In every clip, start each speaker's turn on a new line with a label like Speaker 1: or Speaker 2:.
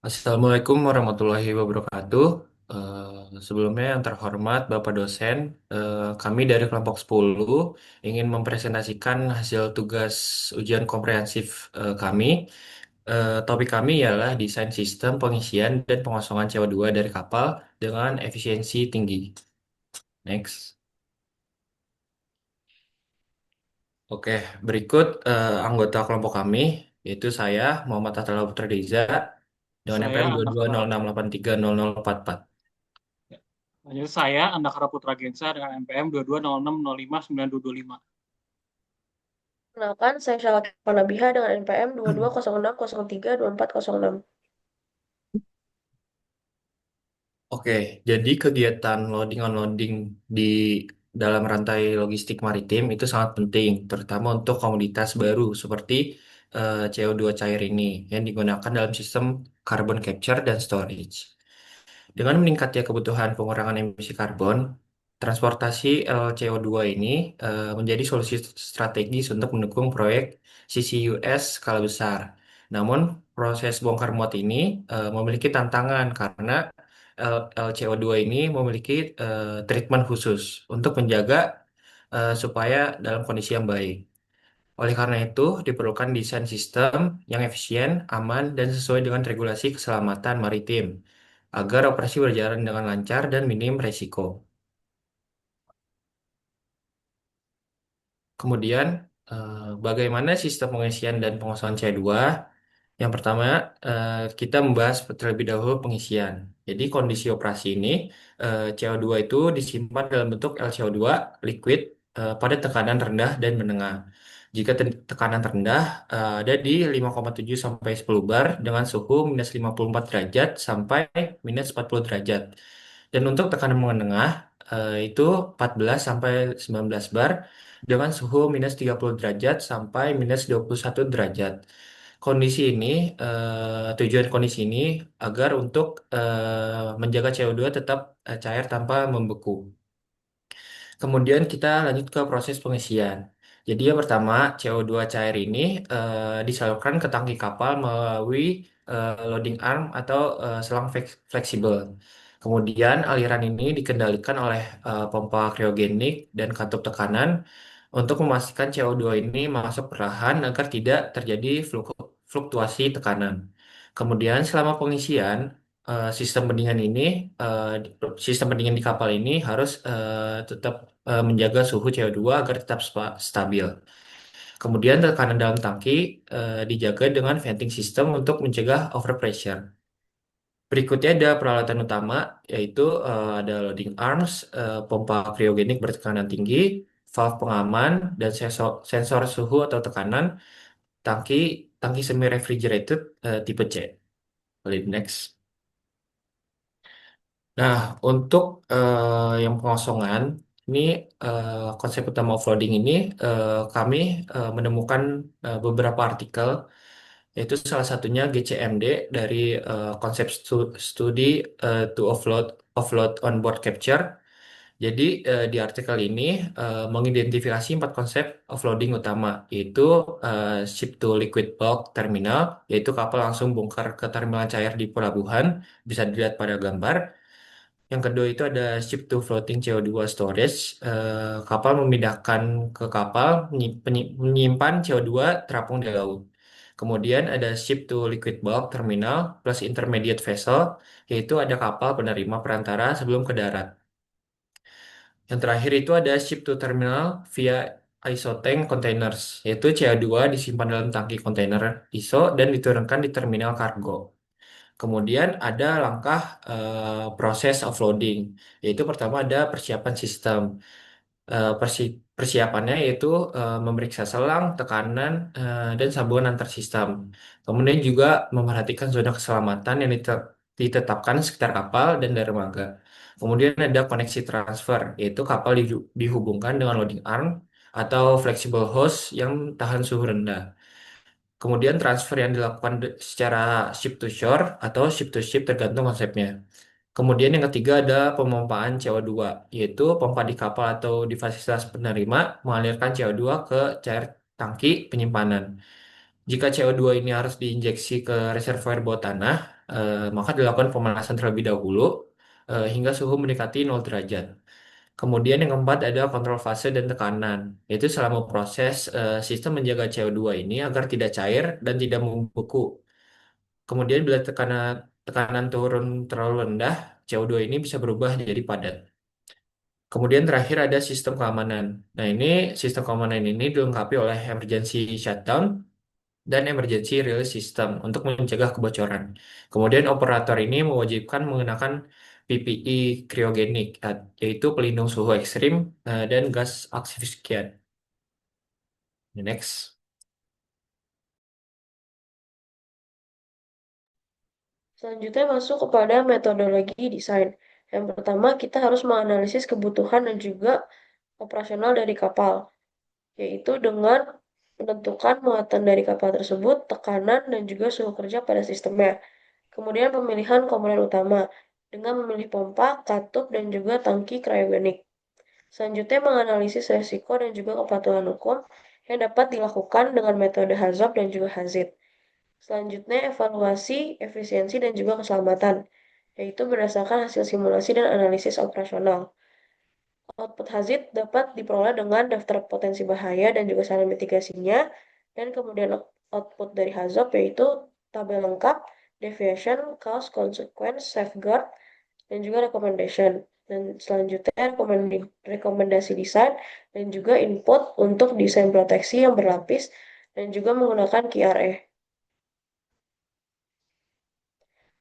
Speaker 1: Assalamualaikum warahmatullahi wabarakatuh. Sebelumnya yang terhormat Bapak dosen, kami dari kelompok 10 ingin mempresentasikan hasil tugas ujian komprehensif kami. Topik kami ialah desain sistem pengisian dan pengosongan CO2 dari kapal dengan efisiensi tinggi. Next. Oke, berikut anggota kelompok kami, yaitu saya, Muhammad Atallah Putra Deza, dengan
Speaker 2: Saya
Speaker 1: NPM
Speaker 2: Andakara
Speaker 1: 2206830044.
Speaker 2: ya. Lanjut saya Andakara Putra Gensa dengan NPM 2206059225.
Speaker 3: Kenalkan, saya Syawak Panabiha dengan NPM 2206032406.
Speaker 1: Oke, jadi kegiatan loading unloading di dalam rantai logistik maritim itu sangat penting, terutama untuk komoditas baru seperti CO2 cair ini yang digunakan dalam sistem carbon capture dan storage. Dengan meningkatnya kebutuhan pengurangan emisi karbon, transportasi LCO2 ini menjadi solusi strategis untuk mendukung proyek CCUS skala besar. Namun, proses bongkar muat ini memiliki tantangan karena LCO2 ini memiliki treatment khusus untuk menjaga supaya dalam kondisi yang baik. Oleh karena itu, diperlukan desain sistem yang efisien, aman, dan sesuai dengan regulasi keselamatan maritim agar operasi berjalan dengan lancar dan minim resiko. Kemudian, bagaimana sistem pengisian dan pengosongan CO2? Yang pertama, kita membahas terlebih dahulu pengisian. Jadi, kondisi operasi ini, CO2 itu disimpan dalam bentuk LCO2 liquid pada tekanan rendah dan menengah. Jika tekanan rendah ada di 5,7 sampai 10 bar dengan suhu minus 54 derajat sampai minus 40 derajat. Dan untuk tekanan menengah itu 14 sampai 19 bar dengan suhu minus 30 derajat sampai minus 21 derajat. Kondisi ini, tujuan kondisi ini agar untuk menjaga CO2 tetap cair tanpa membeku. Kemudian kita lanjut ke proses pengisian. Jadi yang pertama, CO2 cair ini disalurkan ke tangki kapal melalui loading arm atau selang fleksibel. Kemudian aliran ini dikendalikan oleh pompa kriogenik dan katup tekanan untuk memastikan CO2 ini masuk perlahan agar tidak terjadi fluktuasi tekanan. Kemudian selama pengisian, sistem pendingin ini, sistem pendingin di kapal ini harus tetap menjaga suhu CO2 agar tetap stabil. Kemudian tekanan dalam tangki dijaga dengan venting system untuk mencegah overpressure. Berikutnya ada peralatan utama, yaitu ada loading arms, pompa kriogenik bertekanan tinggi, valve pengaman, dan sensor suhu atau tekanan, tangki tangki semi refrigerated tipe C. Lalu next. Nah, untuk yang pengosongan, ini konsep utama offloading ini kami menemukan beberapa artikel, yaitu salah satunya GCMD dari konsep studi to offload on board capture. Jadi di artikel ini mengidentifikasi empat konsep offloading utama, yaitu ship to liquid bulk terminal, yaitu kapal langsung bongkar ke terminal cair di pelabuhan, bisa dilihat pada gambar. Yang kedua itu ada ship to floating CO2 storage. Kapal memindahkan ke kapal menyimpan CO2 terapung di laut. Kemudian ada ship to liquid bulk terminal plus intermediate vessel, yaitu ada kapal penerima perantara sebelum ke darat. Yang terakhir itu ada ship to terminal via isotank containers, yaitu CO2 disimpan dalam tangki kontainer ISO dan diturunkan di terminal kargo. Kemudian ada langkah proses offloading, yaitu pertama ada persiapan sistem. Persiapannya yaitu memeriksa selang, tekanan, dan sambungan antar sistem. Kemudian juga memperhatikan zona keselamatan yang ditetapkan sekitar kapal dan dermaga. Kemudian ada koneksi transfer, yaitu kapal dihubungkan dengan loading arm atau flexible hose yang tahan suhu rendah. Kemudian transfer yang dilakukan secara ship to shore atau ship to ship tergantung konsepnya. Kemudian yang ketiga ada pemompaan CO2, yaitu pompa di kapal atau di fasilitas penerima mengalirkan CO2 ke cair tangki penyimpanan. Jika CO2 ini harus diinjeksi ke reservoir bawah tanah, maka dilakukan pemanasan terlebih dahulu hingga suhu mendekati 0 derajat. Kemudian yang keempat adalah kontrol fase dan tekanan, yaitu selama proses sistem menjaga CO2 ini agar tidak cair dan tidak membeku. Kemudian bila tekanan turun terlalu rendah, CO2 ini bisa berubah jadi padat. Kemudian terakhir ada sistem keamanan. Nah, ini sistem keamanan ini dilengkapi oleh emergency shutdown dan emergency release system untuk mencegah kebocoran. Kemudian operator ini mewajibkan mengenakan PPE cryogenik, yaitu pelindung suhu ekstrim dan gas asphyxiant. Next.
Speaker 3: Selanjutnya masuk kepada metodologi desain. Yang pertama, kita harus menganalisis kebutuhan dan juga operasional dari kapal, yaitu dengan menentukan muatan dari kapal tersebut, tekanan, dan juga suhu kerja pada sistemnya. Kemudian pemilihan komponen utama dengan memilih pompa, katup, dan juga tangki cryogenik. Selanjutnya menganalisis resiko dan juga kepatuhan hukum yang dapat dilakukan dengan metode HAZOP dan juga HAZIP. Selanjutnya evaluasi, efisiensi, dan juga keselamatan, yaitu berdasarkan hasil simulasi dan analisis operasional. Output HAZIP dapat diperoleh dengan daftar potensi bahaya dan juga saran mitigasinya, dan kemudian output dari HAZOP yaitu tabel lengkap, deviation, cause, consequence, safeguard, dan juga recommendation. Dan selanjutnya rekomendasi desain dan juga input untuk desain proteksi yang berlapis dan juga menggunakan QRE.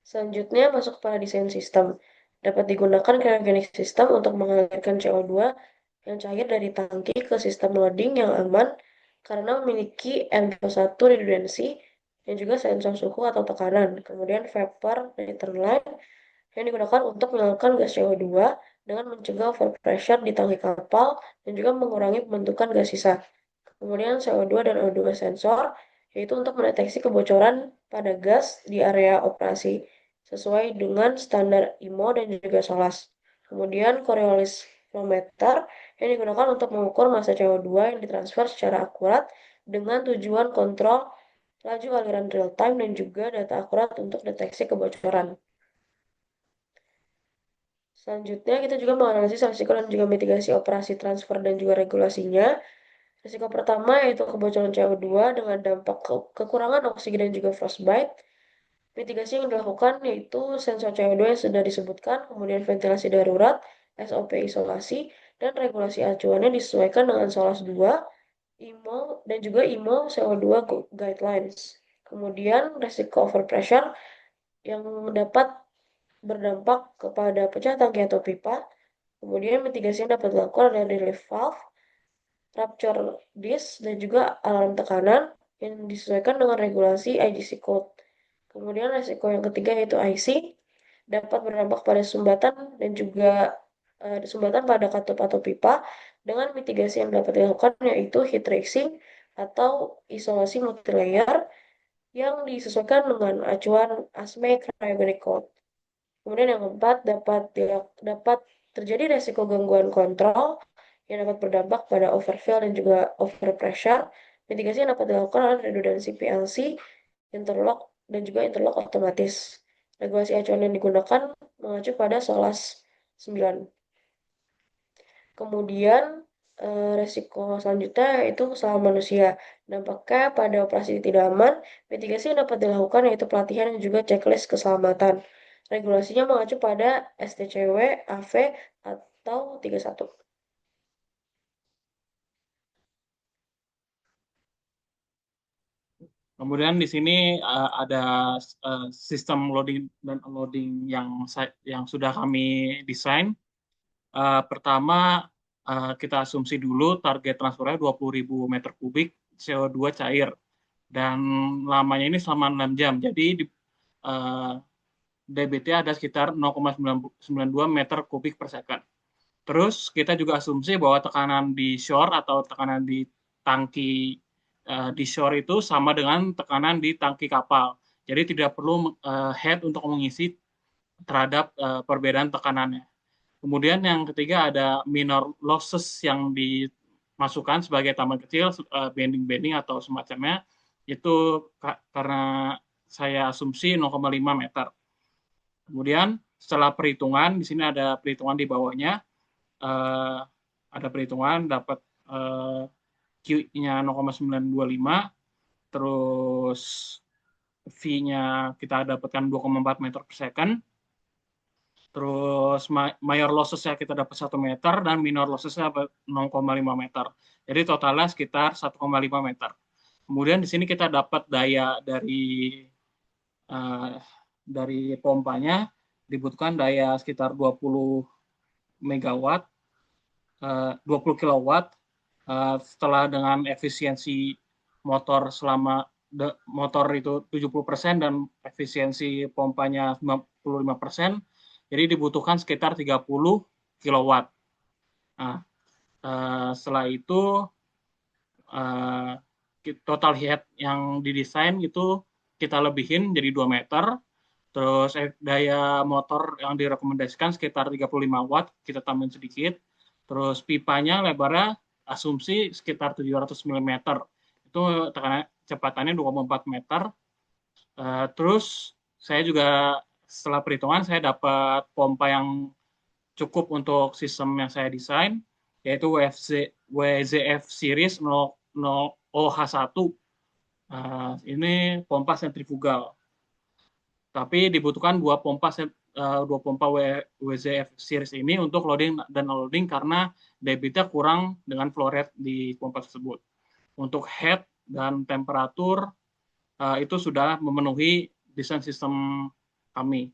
Speaker 3: Selanjutnya masuk pada desain sistem. Dapat digunakan cryogenic system untuk mengalirkan CO2 yang cair dari tangki ke sistem loading yang aman karena memiliki NO1 redundancy dan juga sensor suhu atau tekanan. Kemudian vapor return line yang digunakan untuk menyalakan gas CO2 dengan mencegah overpressure di tangki kapal dan juga mengurangi pembentukan gas sisa. Kemudian CO2 dan O2 sensor, yaitu untuk mendeteksi kebocoran pada gas di area operasi sesuai dengan standar IMO dan juga SOLAS. Kemudian Coriolis flowmeter yang digunakan untuk mengukur massa CO2 yang ditransfer secara akurat dengan tujuan kontrol laju aliran real time dan juga data akurat untuk deteksi kebocoran. Selanjutnya, kita juga menganalisis risiko dan juga mitigasi operasi transfer dan juga regulasinya. Risiko pertama yaitu kebocoran CO2 dengan dampak kekurangan oksigen dan juga frostbite. Mitigasi yang dilakukan yaitu sensor CO2 yang sudah disebutkan, kemudian ventilasi darurat, SOP isolasi, dan regulasi acuannya disesuaikan dengan SOLAS 2, IMO, dan juga IMO CO2 Guidelines. Kemudian risiko overpressure yang dapat berdampak kepada pecah tangki atau pipa. Kemudian mitigasi yang dapat dilakukan adalah relief valve, rupture disk, dan juga alarm tekanan yang disesuaikan dengan regulasi IGC code. Kemudian resiko yang ketiga yaitu IC dapat berdampak pada sumbatan dan juga sumbatan pada katup atau pipa dengan mitigasi yang dapat dilakukan yaitu heat tracing atau isolasi multilayer yang disesuaikan dengan acuan ASME Cryogenic Code. Kemudian yang keempat dapat terjadi resiko gangguan kontrol yang dapat berdampak pada overfill dan juga overpressure. Mitigasi yang dapat dilakukan adalah redundancy PLC, interlock, dan juga interlock otomatis. Regulasi acuan yang digunakan mengacu pada SOLAS 9. Kemudian resiko selanjutnya yaitu kesalahan manusia. Dampaknya pada operasi tidak aman, mitigasi yang dapat dilakukan yaitu pelatihan dan juga checklist keselamatan. Regulasinya mengacu pada STCW, AV, atau 31.
Speaker 2: Kemudian di sini ada sistem loading dan unloading yang sudah kami desain. Pertama, kita asumsi dulu target transfernya 20.000 meter kubik CO2 cair. Dan lamanya ini selama 6 jam. Jadi DBT ada sekitar 0,92 meter kubik per second. Terus kita juga asumsi bahwa tekanan di shore atau tekanan di tangki di shore itu sama dengan tekanan di tangki kapal. Jadi tidak perlu head untuk mengisi terhadap perbedaan tekanannya. Kemudian yang ketiga ada minor losses yang dimasukkan sebagai tambahan kecil, bending-bending atau semacamnya. Itu karena saya asumsi 0,5 meter. Kemudian setelah perhitungan, di sini ada perhitungan di bawahnya, ada perhitungan dapat Q-nya 0,925, terus V-nya kita dapatkan 2,4 meter per second, terus major losses-nya kita dapat 1 meter, dan minor losses-nya 0,5 meter. Jadi totalnya sekitar 1,5 meter. Kemudian di sini kita dapat daya dari pompanya, dibutuhkan daya sekitar 20 megawatt, 20 kilowatt, setelah dengan efisiensi motor motor itu 70% dan efisiensi pompanya 95%, jadi dibutuhkan sekitar 30 kilowatt. Nah, setelah itu total head yang didesain itu kita lebihin jadi 2 meter, terus daya motor yang direkomendasikan sekitar 35 watt, kita tambahin sedikit, terus pipanya lebarnya asumsi sekitar 700 mm, itu kecepatannya 2,4 meter. Terus saya juga setelah perhitungan saya dapat pompa yang cukup untuk sistem yang saya desain, yaitu WZF series 00 OH1. Ini pompa sentrifugal. Tapi dibutuhkan dua pompa WZF series ini untuk loading dan unloading karena debitnya kurang dengan flow rate di pompa tersebut. Untuk head dan temperatur itu sudah memenuhi desain sistem kami.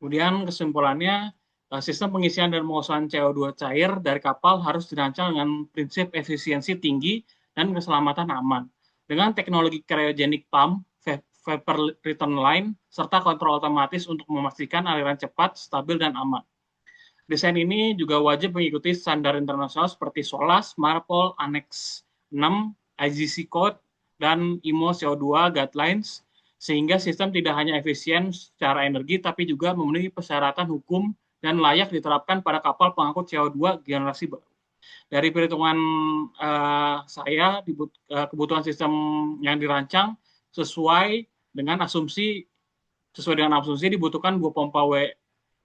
Speaker 2: Kemudian kesimpulannya, sistem pengisian dan penguasaan CO2 cair dari kapal harus dirancang dengan prinsip efisiensi tinggi dan keselamatan aman. Dengan teknologi cryogenic pump, vapor return line, serta kontrol otomatis untuk memastikan aliran cepat, stabil, dan aman. Desain ini juga wajib mengikuti standar internasional seperti SOLAS, MARPOL, Annex 6, IGC Code, dan IMO CO2 Guidelines, sehingga sistem tidak hanya efisien secara energi, tapi juga memenuhi persyaratan hukum dan layak diterapkan pada kapal pengangkut CO2 generasi baru. Dari perhitungan saya, kebutuhan sistem yang dirancang sesuai dengan asumsi dibutuhkan 2 pompa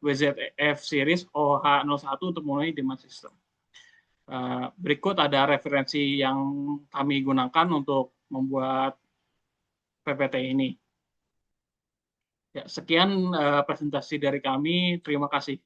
Speaker 2: WZF series OH01 untuk memenuhi demand system. Berikut ada referensi yang kami gunakan untuk membuat PPT ini. Ya, sekian presentasi dari kami. Terima kasih.